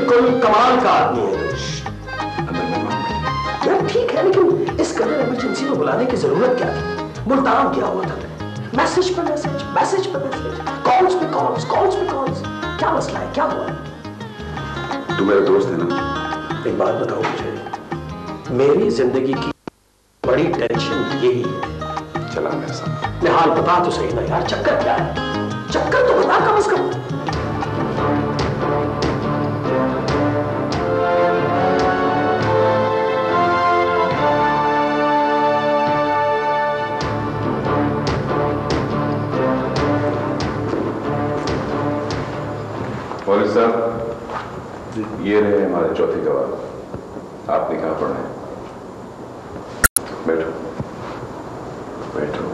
बिल्कुल कमाल का आदमी है। यार ठीक है, लेकिन इस कदर इमरजेंसी में बुलाने की जरूरत क्या थी? मुल्तान क्या हुआ था? मैसेज पर मैसेज, मैसेज पर मैसेज, कॉल्स पे कॉल्स, कॉल्स पे कॉल्स। क्या मसला है, क्या हुआ? तू मेरा दोस्त है ना? एक बात बताओ मुझे, मेरी जिंदगी की बड़ी टेंशन यही है। चला मेरे साथ। निहाल बता तो सही ना यार, चक्कर क्या है? चक्कर तो बता कम से कम। मौलवी साहब, ये रहे हमारे चौथे गवाह। आपने कहाँ पढ़ना है? बैठो बैठो।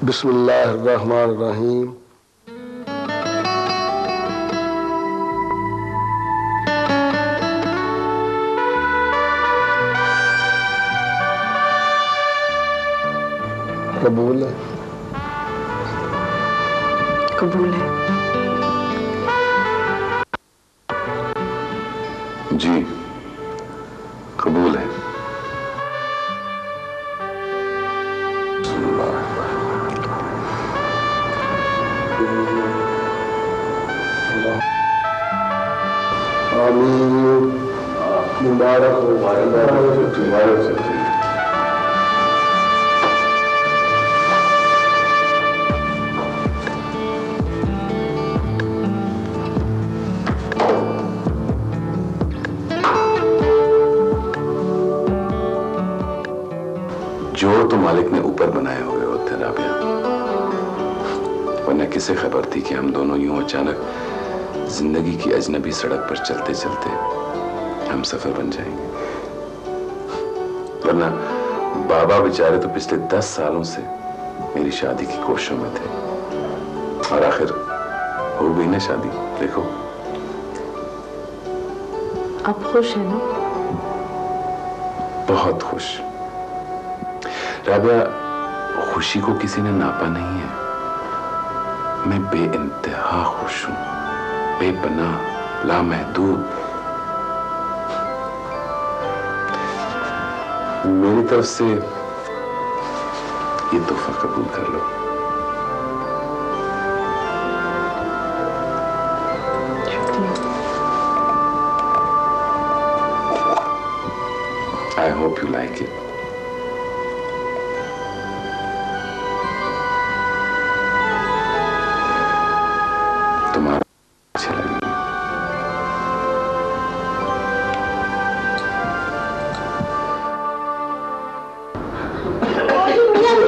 बिस्मिल्लाहिर्रहमानिर्रहीम। कबूल है? कबूल है जी, कबूल है। आमीन। मुबारक हो, मुबारक हो। जोड़ तो मालिक ने ऊपर बनाए हुए होते हैं राबिया, वरना किसे खबर थी कि हम दोनों यूं अचानक जिंदगी की अजनबी सड़क पर चलते चलते हम सफर बन जाएंगे। वरना बाबा बेचारे तो पिछले 10 सालों से मेरी शादी की कोशिशों में थे, और आखिर हो गई ना शादी। देखो अब खुश है ना? बहुत खुश। राबिया, खुशी को किसी ने नापा नहीं है। मैं बेइंतहा खुश हूं, बेपनाह, लामहदूद। मेरी तरफ से ये तोहफा कबूल कर लो। I hope you like it. तुम्हारा अच्छा लगेगा।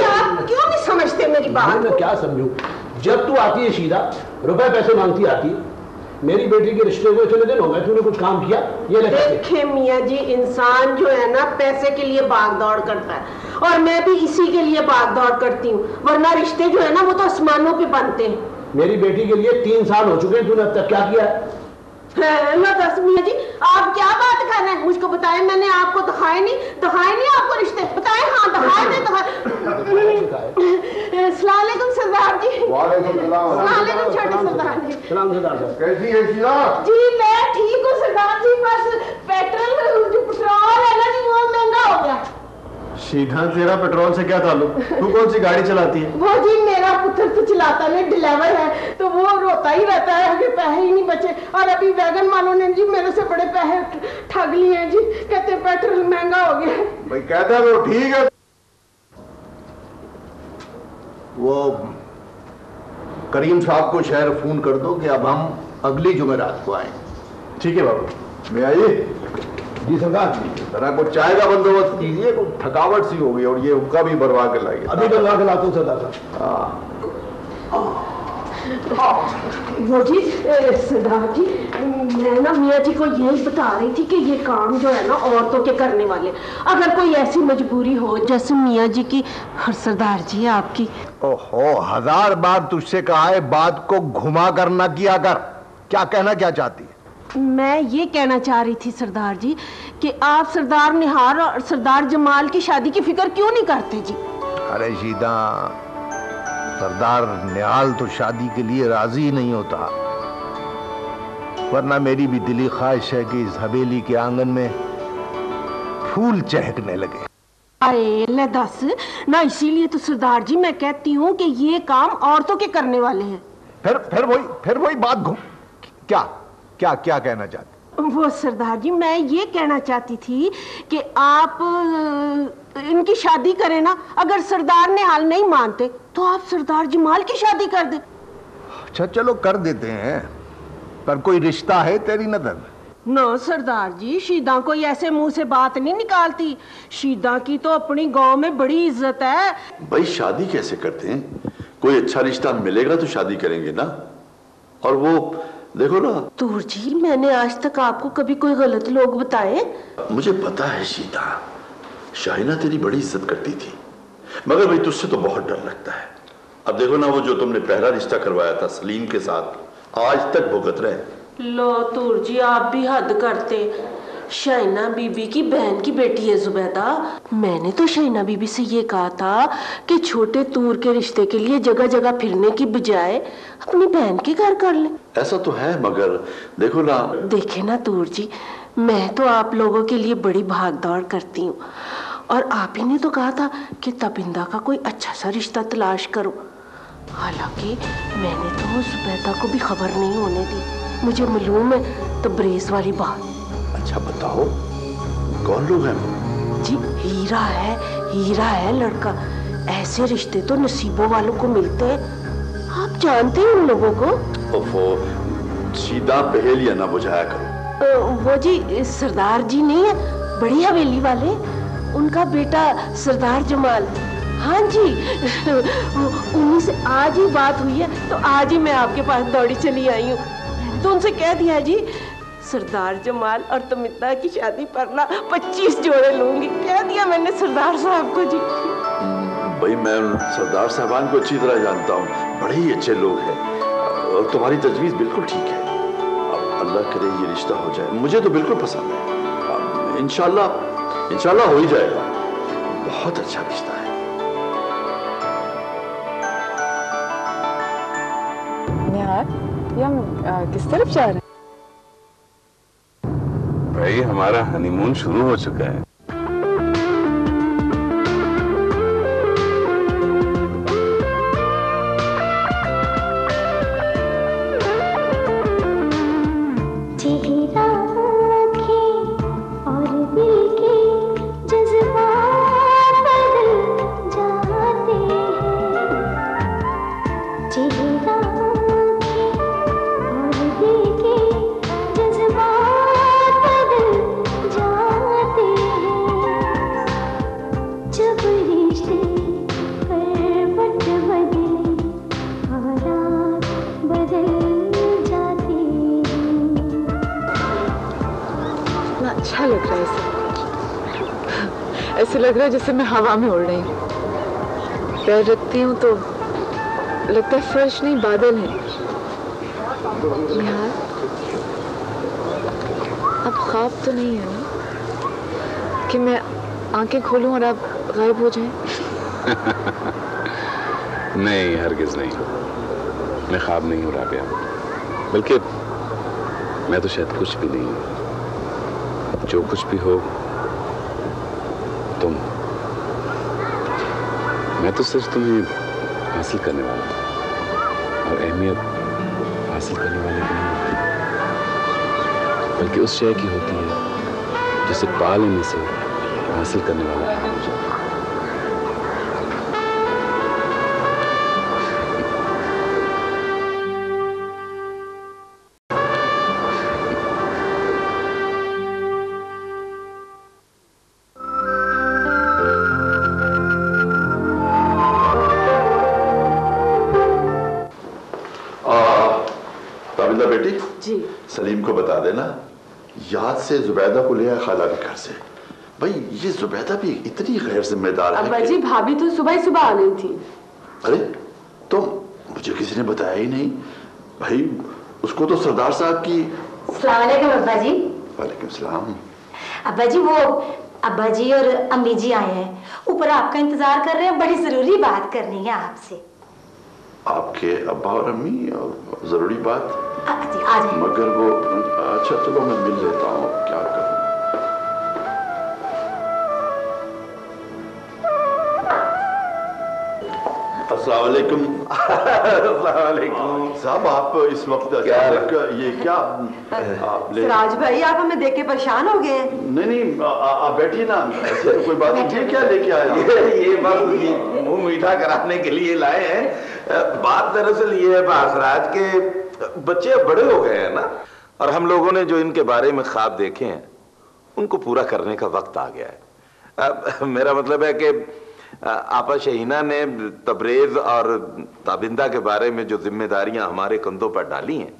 आप क्यों नहीं समझते मेरी बात? मैं क्या समझूं? जब तू आती है सीधा रुपए पैसे मांगती आती है। मेरी बेटी के रिश्ते को इतने दिन हो गए, तूने कुछ काम किया? ये देखे मियाँ जी, इंसान जो है ना पैसे के लिए भाग दौड़ करता है, और मैं भी इसी के लिए भाग दौड़ करती हूँ, वरना रिश्ते जो है ना वो तो आसमानों पे बनते हैं। मेरी बेटी के लिए 3 साल हो चुके हैं, तूने अब तक क्या किया है? दस मियाँ जी, आप क्या बात कर रहे हैं? मुझको बताएं, मैंने आपको दिखाए नहीं आपको रिश्ते बताए? हाँ दिखाए थे, अस्सलाम वालेकुम सरदार जी। वालेकुम सलाम। वालेकुम छोटे सरदार जी। सलाम सरदार साहब। कैसी है शीला? जी मैं ठीक हूँ सरदार जी, बस पेट्रोल जो पेट्रोल है ना जी वो महंगा हो गया। सीधा तेरा पेट्रोल से क्या ताल्लुक? तू कौन सी गाड़ी चलाती है? वो जी मेरा पुत्र तो चलाता नहीं, ड्राइवर है, तो वो रोता ही रहता है कि पैसे ही नहीं बचे, और अभी वैगन वालों ने जी मेरे से बड़े पैसे ठग लिए हैं जी, कहते पेट्रोल महंगा हो गया। भाई कहता है वो ठीक है। वो करीम साहब को शहर फोन कर दो कि अब हम अगली जुमेरात को आए। ठीक है बाबू। मैं आइए। जी सरकार, जरा को चाय का बंदोबस्त कीजिए, कुछ थकावट सी हो गई, और ये हुक्का भी भरवा के लाइए। अभी बनवा के लाता हूँ सरदार साहब। वो जी सरदार जी, मैं ना मियाँ जी को यही बता रही थी कि ये काम जो है ना औरतों के करने वाले, अगर कोई ऐसी मजबूरी हो जैसे मियाँ जी की और सरदार जी आपकी। ओहो, 1000 बार तुझसे कहा है बात को घुमा कर ना किया कर। क्या कहना क्या चाहती है? मैं ये कहना चाह रही थी सरदार जी कि आप सरदार निहार और सरदार जमाल की शादी की फिक्र क्यों नहीं करते जी? अरे शीदा, सरदार निहाल तो शादी के लिए राजी ही नहीं होता, वरना मेरी भी दिली ख्वाहिश है कि इस हवेली के आंगन में फूल चहकने लगे। अरे ले दस ना, इसीलिए तो सरदार जी मैं कहती हूँ कि ये काम औरतों के करने वाले हैं। फिर वही बात घूम। क्या क्या क्या कहना चाहते? वो सरदार जी, मैं ये कहना चाहती थी कि आप इनकी शादी करें ना। अगर सरदार निहाल नहीं मानते तो आप सरदार जमाल की शादी कर दें। अच्छा चलो कर देते हैं, पर कोई रिश्ता है तेरी नजर में? ना सरदार जी, शीदा कोई ऐसे मुंह से बात नहीं निकालती। शीदा की तो अपनी गांव में बड़ी इज्जत है। भाई शादी कैसे करते हैं? कोई अच्छा रिश्ता मिलेगा तो शादी करेंगे ना। और वो देखो ना तूर जी, मैंने आज तक आपको कभी कोई गलत लोग बताए? मुझे पता है शीदा, शाहिना तेरी बड़ी इज्जत करती थी, मगर भाई तुझसे तो बहुत डर लगता है। अब देखो ना, वो जो तुमने पहला रिश्ता करवाया था सलीम के साथ, आज तक भुगत रहे। लो तूर जी, आप भी हद करते। शाइना बीबी की बहन की बेटी है जुबैदा। मैंने तो शाइना बीबी से ये कहा था कि छोटे तूर के रिश्ते के लिए जगह जगह फिरने की बजाय अपनी बहन के घर कर ले। ऐसा तो है, मगर देखो ना। देखे ना तूर जी, मैं तो आप लोगों के लिए बड़ी भाग दौड़ करती हूँ, और आप ही ने तो कहा था कि तबिंदा का कोई अच्छा सा रिश्ता तलाश करो। हालांकि मैंने तो जुबैदा को भी खबर नहीं होने दी। मुझे मालूम है तो ब्रेस वाली बात। अच्छा बताओ, कौन लोग हैं वो? जी हीरा है लड़का। ऐसे रिश्ते तो नसीबों वालों को मिलते हैं। आप जानते हैं उन लोगों को? ओफो, सीधा पहेलियां ना बुझाया करो। वो जी सरदार जी नहीं है, बड़ी हवेली वाले, उनका बेटा सरदार जमाल। हाँ जी, उन्हीं से आज ही बात हुई है, तो आज ही मैं आपके पास दौड़ी चली आई हूँ। तो उनसे कह दिया जी, सरदार जमाल और तमिता की शादी पर ना 25 जोड़े लूंगी। कह दिया मैंने सरदार साहब को जी। भाई मैं सरदार साहबान को अच्छी तरह जानता हूँ, बड़े ही अच्छे लोग हैं, और तुम्हारी तजवीज़ बिल्कुल ठीक है। अब अल्लाह करे ये रिश्ता हो जाए, मुझे तो बिल्कुल पसंद है। इंशाल्लाह हो ही जाएगा। बहुत अच्छा रिश्ता है। निहाल, ये हम किस तरफ जा रहे हैं? भाई हमारा हनीमून शुरू हो चुका है। अच्छा लग रहा है ऐसे लग रहा है जैसे मैं हवा में उड़ रही हूँ। पैर रखती हूँ तो लगता है फर्श नहीं बादल है। यार अब ख्वाब तो नहीं है ना कि मैं आंखें खोलूं और आप गायब हो जाएं? नहीं, हरगिज नहीं, मैं ख्वाब नहीं हो रहा गया, बल्कि मैं तो शायद कुछ भी नहीं हूँ। जो कुछ भी हो तुम, मैं तो सिर्फ तुम्हें हासिल करने वाला हूँ, और अहमियत हासिल करने वाले की नहीं होती, बल्कि उस शय की होती है जिसे पा लेने से हासिल करने वाला है मुझे। बेटी जी, सलीम को बता देना याद से जुबैदा को ले आया खाला के घर से। भाई ये जुबैदा भी इतनी गैर जिम्मेदार है। अब्बा जी, भाभी तो सुबह ही सुबह आ गई थी। अरे तो मुझे किसी ने बताया ही नहीं। भाई उसको तो सरदार साहब की। अस्सलाम वालेकुम अब्बा जी। वालेकुम सलाम। अब्बा जी वो अब्बा जी और अम्मी जी आए हैं, ऊपर आपका इंतजार कर रहे हैं, बड़ी जरूरी बात करनी है आपसे। आपके अब्बा और अम्मी? जरूरी बात? जी आ जाइए। मगर वो, अच्छा चलो मैं मिल लेता हूँ, क्या करूँ। अस्सलाम वालेकुम। साहब आप इस वक्त अचानक ये क्या सिराज भाई, आप हमें देख के परेशान हो गए? नहीं आप बैठिए ना, ऐसे तो कोई बात नहीं। ये क्या लेके आया? ये बस ये मुंह मीठा कराने के लिए लाए हैं। बात दरअसल ये है बासराज के बच्चे बड़े हो गए हैं ना, और हम लोगों ने जो इनके बारे में ख्वाब देखे हैं उनको पूरा करने का वक्त आ गया है। मेरा मतलब है कि आपा शहीना ने तबरेज और ताबिंदा के बारे में जो जिम्मेदारियां हमारे कंधों पर डाली हैं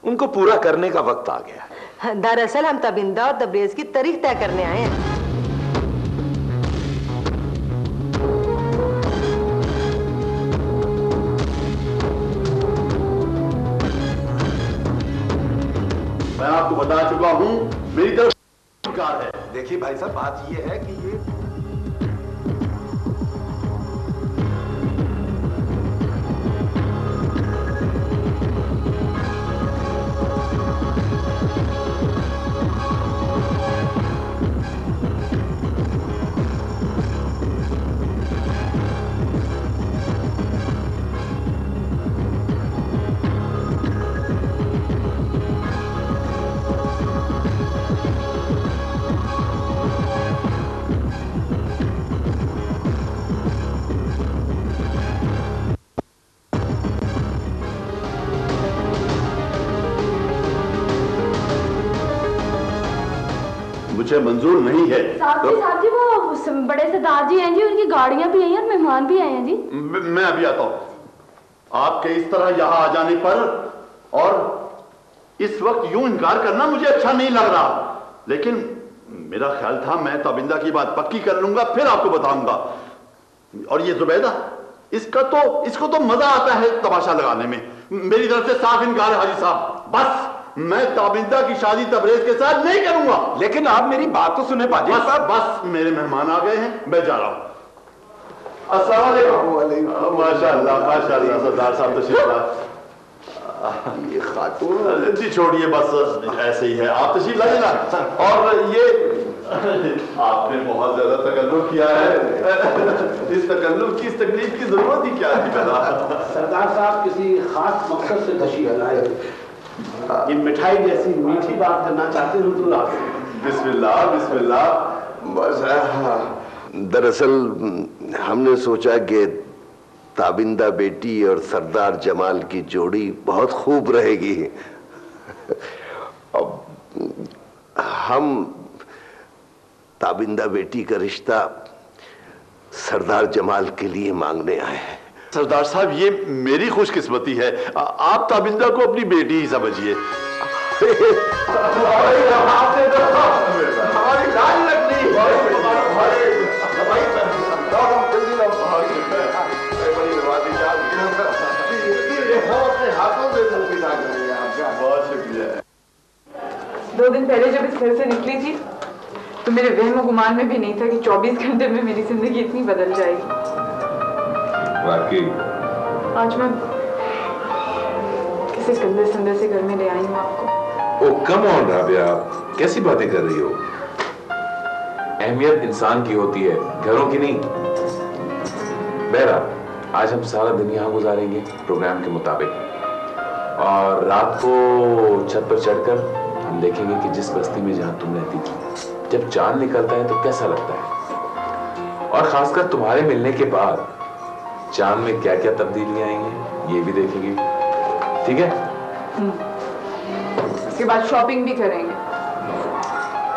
उनको पूरा करने का वक्त आ गया है। दरअसल हम ताबिंदा और तबरेज की तारीख तय करने आए हैं। मैं आपको बता चुका हूं, मेरी तरफ सरकार है। देखिए भाई साहब, बात ये है कि ये मुझे मंजूर नहीं है। साहब जी वो बड़े सरदार जी हैं जी, उनकी गाड़ियां भी आई हैं और मेहमान भी आए हैं जी। मैं अभी आता हूं। आपके इस तरह यहां आ जाने पर और इस वक्त यूं इनकार करना मुझे अच्छा नहीं लग रहा, लेकिन मेरा ख्याल था मैं ताबिंदा की बात पक्की कर लूंगा फिर आपको बताऊंगा। और ये जुबैदा, इसको तो मजा आता है तमाशा लगाने में। मेरी तरफ से साफ इनकार है हाजी साहब, बस मैं ताबिंदा की शादी तबरेज के साथ नहीं करूंगा। लेकिन आप मेरी बात तो सुने पाजी साहब। बस मेरे मेहमान आ गए हैं, मैं जा रहा हूं। अस्सलाम वालेकुम। माशाअल्लाह माशाअल्लाह, सरदार साहब तशरीफ ला। ये खातून जी छोड़िए, बस ऐसे ही है, आप तशरीफ लाइए ना। और ये आपने बहुत ज्यादा तकल्लुफ किया है। इस तकल्लुफ की, इस तकलीफ की जरूरत ही क्या थी? सरदार साहब किसी खास मकसद से तशरीफ लाए, ये मिठाई जैसी मीठी बात करना चाहते हो तो आप। बिस्मिल्लाह बिस्मिल्लाह। दरअसल हमने सोचा कि ताबिंदा बेटी और सरदार जमाल की जोड़ी बहुत खूब रहेगी। अब हम ताबिंदा बेटी का रिश्ता सरदार जमाल के लिए मांगने आए हैं। सरदार साहब, ये मेरी खुशकिस्मती है, आप ताबिंदा को अपनी बेटी ही समझिए। हमारी लाल लकड़ी बहुत शुक्रिया। 2 दिन पहले जब इस घर से निकली थी तो मेरे वहम गुमान में भी नहीं था कि 24 घंटे में मेरी जिंदगी इतनी बदल जाएगी। वाकई आज मैं किसी गंदे संदे से घर में ले आई हूँ आपको। ओ कम ऑन राबिया, कैसी बातें कर रही हो? अहमियत इंसान की होती है, घरों की नहीं। बहरहाल आज हम सारा दिन यहाँ गुजारेंगे प्रोग्राम के मुताबिक, और रात को छत पर चढ़कर हम देखेंगे कि जिस बस्ती में जहाँ तुम रहती थी जब चांद निकलता है तो कैसा लगता है, और खासकर तुम्हारे मिलने के बाद चांद में क्या क्या तब्दीलियां आएंगी ये भी देखेंगे। ठीक है? उसके बाद शॉपिंग भी करेंगे।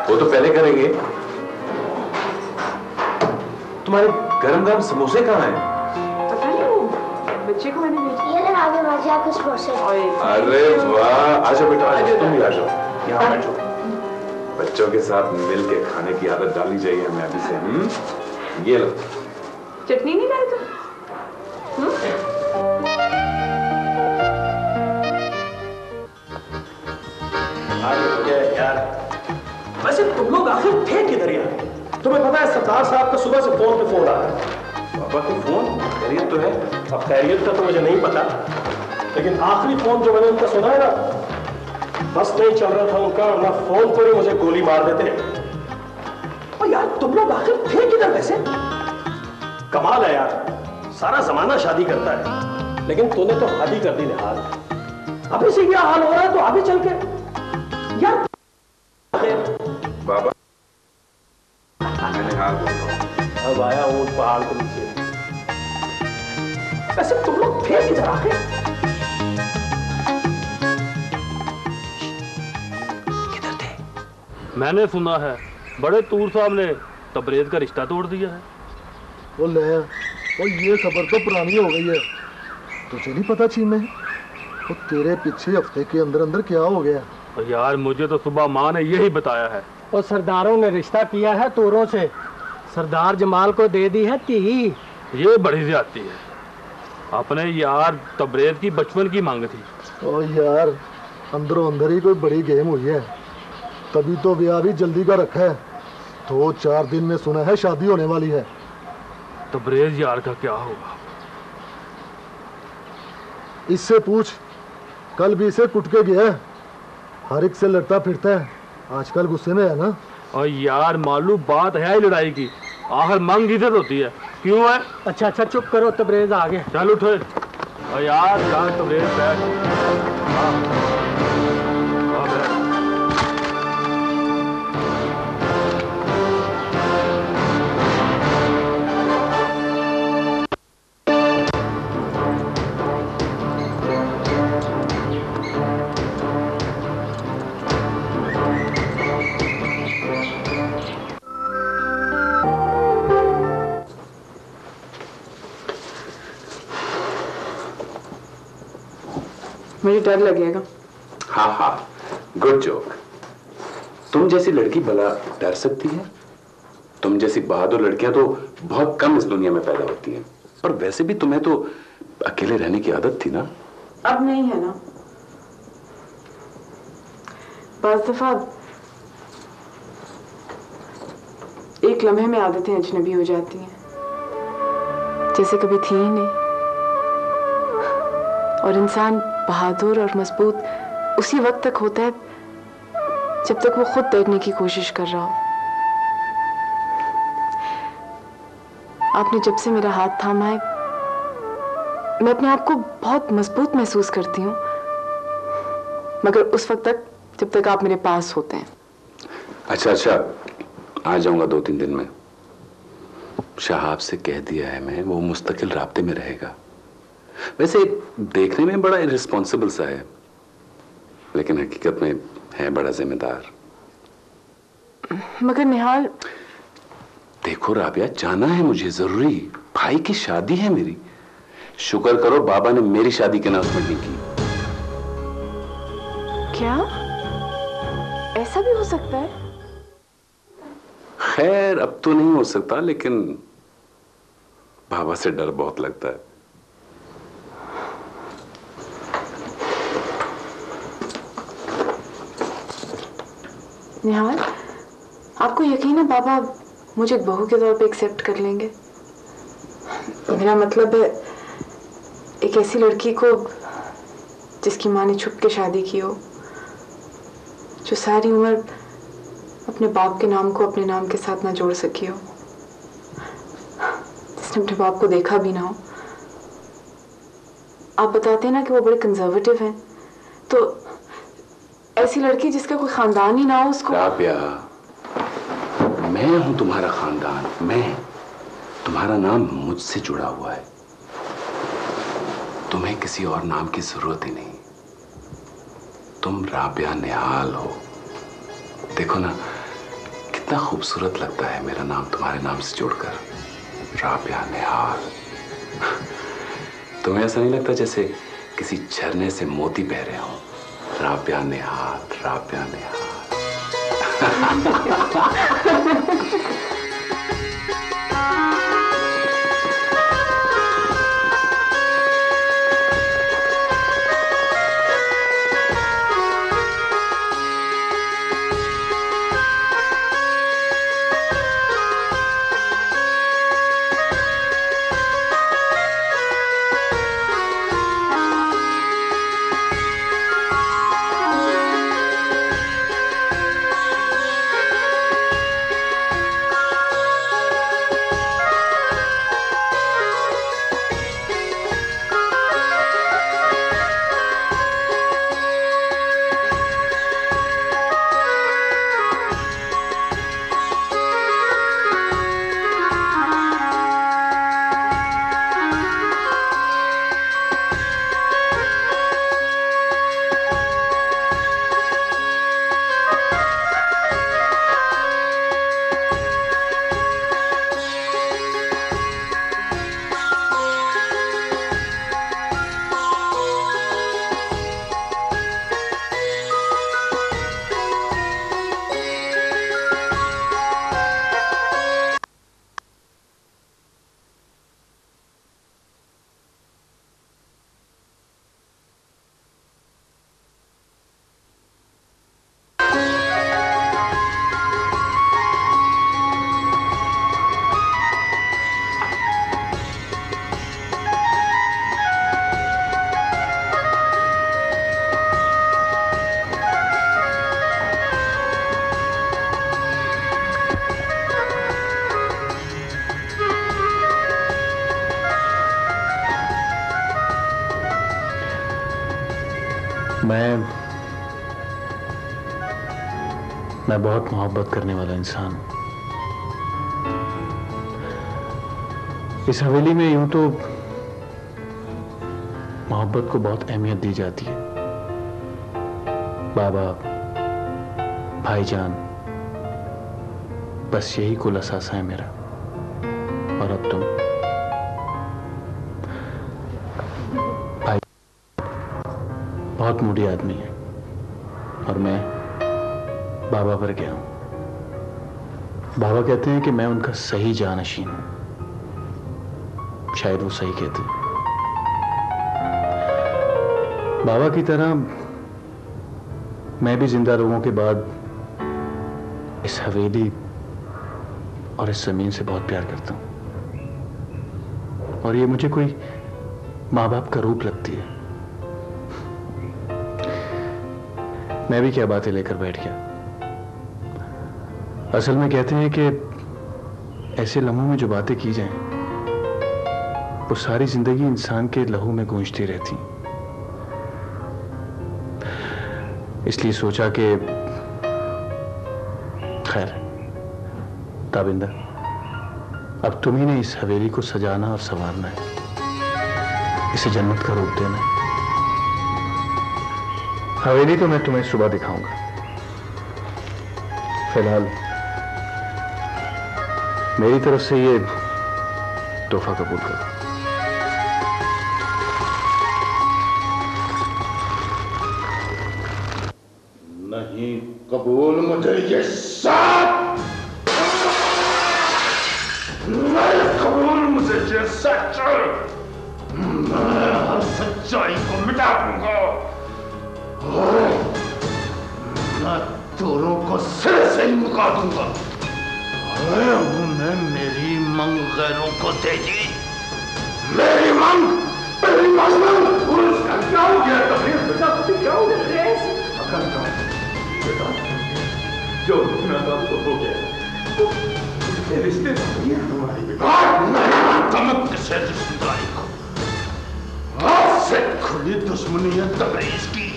वो तो पहले करेंगे। तुम्हारे गरम गरम समोसे कहाँ हैं? पता नहीं, वो बच्चे को मैंने भेजा। ये ले आगे बढ़ जा कुछ समोसे। अरे वाह, आ जाओ बेटा, तुम भी आ जाओ, यहाँ बैठो। बच्चों के साथ मिल के खाने की आदत डालनी चाहिए हमें अभी से। ये लो। चटनी नहीं लाए तुम? वैसे तुम लोग आखिर थे किधर यार? तुम्हें पता है सरदार साहब का सुबह से फोन पे फोन आ रहा है। पापा की फोन खैरियत तो है? अब खैरियत का तो मुझे नहीं पता, लेकिन आखिरी फोन जो मैंने उनका सुना है ना, बस नहीं चल रहा था उनका, ना फोन पर ही मुझे गोली मार देते। और यार तुम लोग आखिर थे किधर वैसे? कमाल है यार, सारा जमाना शादी करता है, लेकिन तूने तो हद ही कर दी निहाल। अभी से क्या हाल हो रहा है तो अभी चल के यार। बाबा मैंने हाल बोल रहा हूं। अब आया ऊंट पहाड़ के नीचे। वैसे तुम लोग थे किधर आखिर? किधर थे? मैंने सुना है बड़े तूर साहब ने तबरेज का रिश्ता तोड़ दिया है। वो ले, वो ये खबर तो पुरानी हो गई है, तुझे नहीं पता चीन में? वो तेरे पीछे हफ्ते के अंदर अंदर क्या हो गया? यार मुझे तो सुबह माँ ने यही बताया है। और सरदारों ने रिश्ता किया है तूरों से, सरदार जमाल को दे दी है ती। ये बड़ी ज्यादती है, अपने यार तबरेज की बचपन की मांग थी। ओ यार अंदरों अंदर ही कोई बड़ी गेम हुई है, तभी तो ब्याह भी जल्दी का रखा है। 2-4 दिन में सुना है शादी होने वाली है। तबरेज यार का क्या होगा? इससे पूछ, कल भी इसे कुट के गया है, हर एक से लड़ता फिरता है, आजकल गुस्से में है ना। और यार मालूम बात है ही लड़ाई की, आखिर मांग इज्जत होती है, क्यों है? अच्छा चुप करो, तबरेज आ गया। चल उठे। और यार तबरेज बैठ। मुझे डर लगेगा। हाँ हाँ, गुड जोक। तुम जैसी लड़की भला डर सकती है? तुम जैसी बहादुर लड़कियां तो बहुत कम इस दुनिया में पैदा होती हैं। और वैसे भी तुम्हें तो अकेले रहने की आदत थी ना? अब नहीं है ना। बाज़ दफा एक लम्हे में आदतें अजनबी हो जाती हैं, जैसे कभी थी ही नहीं। और इंसान बहादुर और मजबूत उसी वक्त तक होता है जब तक वो खुद तैरने की कोशिश कर रहा हो। आपने जब से मेरा हाथ थामा है, मैं अपने आप को बहुत मजबूत महसूस करती हूँ, मगर उस वक्त तक जब तक आप मेरे पास होते हैं। अच्छा, आ जाऊंगा 2-3 दिन में। शाहाब से कह दिया है मैं, वो मुस्तकिल राब्ते में रहेगा। वैसे देखने में बड़ा इररिस्पॉन्सिबल सा है, लेकिन हकीकत में है बड़ा जिम्मेदार। मगर निहाल, देखो राबिया, जाना है मुझे जरूरी, भाई की शादी है मेरी। शुक्र करो बाबा ने मेरी शादी के अनाउंसमेंट नहीं की। क्या ऐसा भी हो सकता है? खैर अब तो नहीं हो सकता, लेकिन बाबा से डर बहुत लगता है। निहाल, आपको यकीन है बाबा मुझे एक बहू के तौर पे एक्सेप्ट कर लेंगे? मेरा मतलब है एक ऐसी लड़की को जिसकी माँ ने छुप के शादी की हो, जो सारी उम्र अपने बाप के नाम को अपने नाम के साथ ना जोड़ सकी हो, जिसने अपने बाप को देखा भी ना हो। आप बताते हैं ना कि वो बड़े कंजर्वेटिव हैं, तो ऐसी लड़की जिसका कोई खानदान ही ना हो उसको। राबिया, मैं हूं तुम्हारा खानदान, मैं, तुम्हारा नाम मुझसे जुड़ा हुआ है। तुम्हें किसी और नाम की जरूरत ही नहीं। तुम राबिया निहाल हो। देखो ना कितना खूबसूरत लगता है मेरा नाम तुम्हारे नाम से जोड़कर, राबिया निहाल। तुम्हें ऐसा नहीं लगता जैसे किसी झरने से मोती बह रहे हो? राबिया निहाल, राबिया निहाल। मैं बहुत मोहब्बत करने वाला इंसान हूं। इस हवेली में यूं तो मोहब्बत को बहुत अहमियत दी जाती है। बाबा, भाईजान, बस यही कुल असासा है मेरा। और अब तुम भाई बहुत मूडी आदमी है और मैं बाबा पर गया हूं। बाबा कहते हैं कि मैं उनका सही जानशीन हूं। शायद वो सही कहते हैं। बाबा की तरह मैं भी जिंदा लोगों के बाद इस हवेली और इस जमीन से बहुत प्यार करता हूं और ये मुझे कोई माँ बाप का रूप लगती है। मैं भी क्या बातें लेकर बैठ गया। असल में कहते हैं कि ऐसे लम्हों में जो बातें की जाएं वो सारी जिंदगी इंसान के लहू में गूंजती रहती। इसलिए सोचा कि खैर ताबिंदा, अब तुम ही ने इस हवेली को सजाना और संवारना है, इसे जन्नत का रूप देना है। हवेली तो मैं तुम्हें सुबह दिखाऊंगा। फिलहाल मेरी तरफ से ये तोहफा कबूल करो। नहीं कबूल मुझे ये साथ, नहीं कबूल मुझे ये सच। मैं हर सच्चाई को मिटा दूंगा और मैं दोनों को सिरे से ही मुका दूंगा। उन्हें मेरी मंग गैरों को दे दी। मेरी मंग उसका क्या हो गया? तबीयत बेटा क्या हो गया? बेटा जो होना था तो हो गया। रिश्ते हमारी धमक से रिश्तेदारी को आज से खुली दुश्मनी है तबरीज की।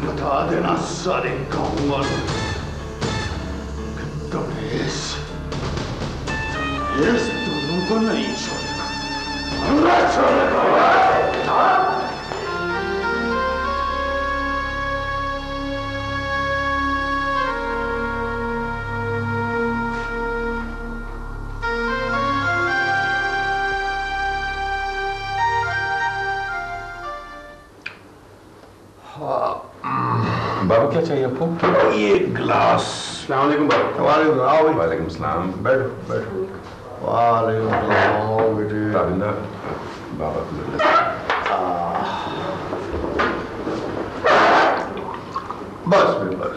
बता देना सारे गांव वालों कि तबरीज दोनों को नहीं छोड़ेगा। मैं छोड़ेगा। बाबू क्या चाहिए आपको? ये गिलास। अस्सलाम वालेकुम बाबू। वालेकुम सलाम। बैठो बैठो। वालेकुम सलाम बेटे। ताबिंदा बाबा को ले। बस बस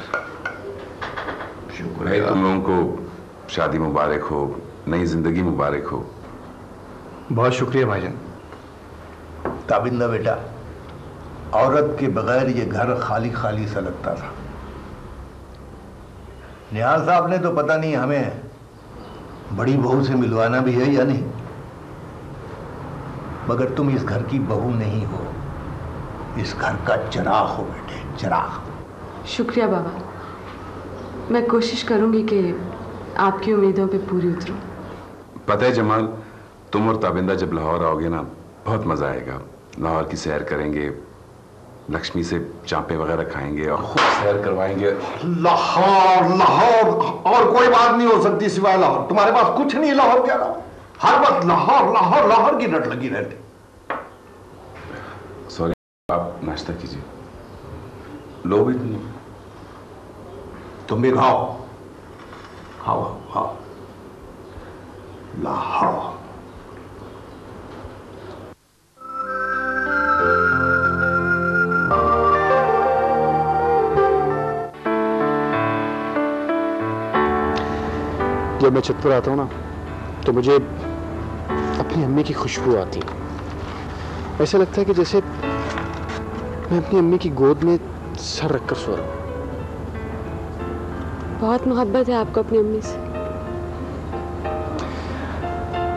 शुक्र है। तुम लोगों को शादी मुबारक हो, नई जिंदगी मुबारक हो। बहुत शुक्रिया भाईजान। ताबिंदा बेटा, औरत के बगैर ये घर खाली खाली सा लगता था। निहाल साहब ने तो पता नहीं हमें बड़ी बहू से मिलवाना भी है या नहीं, मगर तुम इस घर की बहू नहीं हो, इस घर का चिराग हो बेटे, चिराग। शुक्रिया बाबा, मैं कोशिश करूंगी कि आपकी उम्मीदों पे पूरी उतरूं। पता है जमाल, तुम और ताबिंदा जब लाहौर आओगे ना, बहुत मजा आएगा। लाहौर की सैर करेंगे, लक्ष्मी से चांपे वगैरह खाएंगे और खूब सैर करवाएंगे। लाहौर लाहौर और कोई बात नहीं हो सकती सिवाय लाहौर। तुम्हारे पास कुछ नहीं लाहौर के अलावा। हर वक्त लाहौर लाहौर लाहौर की रट लगी रहती। सॉरी, आप नाश्ता कीजिए। लो भी नहीं। तुम भी खाओ, खाओ खाओ। लाहौर जब मैं छत पर आता हूँ ना, तो मुझे अपनी अम्मी की खुशबू आती है। ऐसा लगता है कि जैसे मैं अपनी अम्मी की गोद में सर रखकर सो रहा हूँ। बहुत मोहब्बत है आपको अपनी अम्मी से।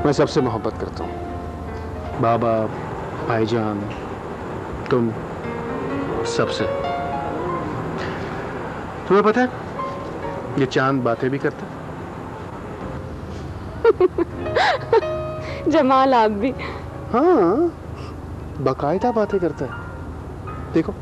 मैं सबसे मोहब्बत करता हूँ, बाबा, भाईजान, तुम, सबसे। तुम्हें पता है ये चांद बातें भी करता है। जमाल आप भी। हाँ, बाकायदा बातें करता है। देखो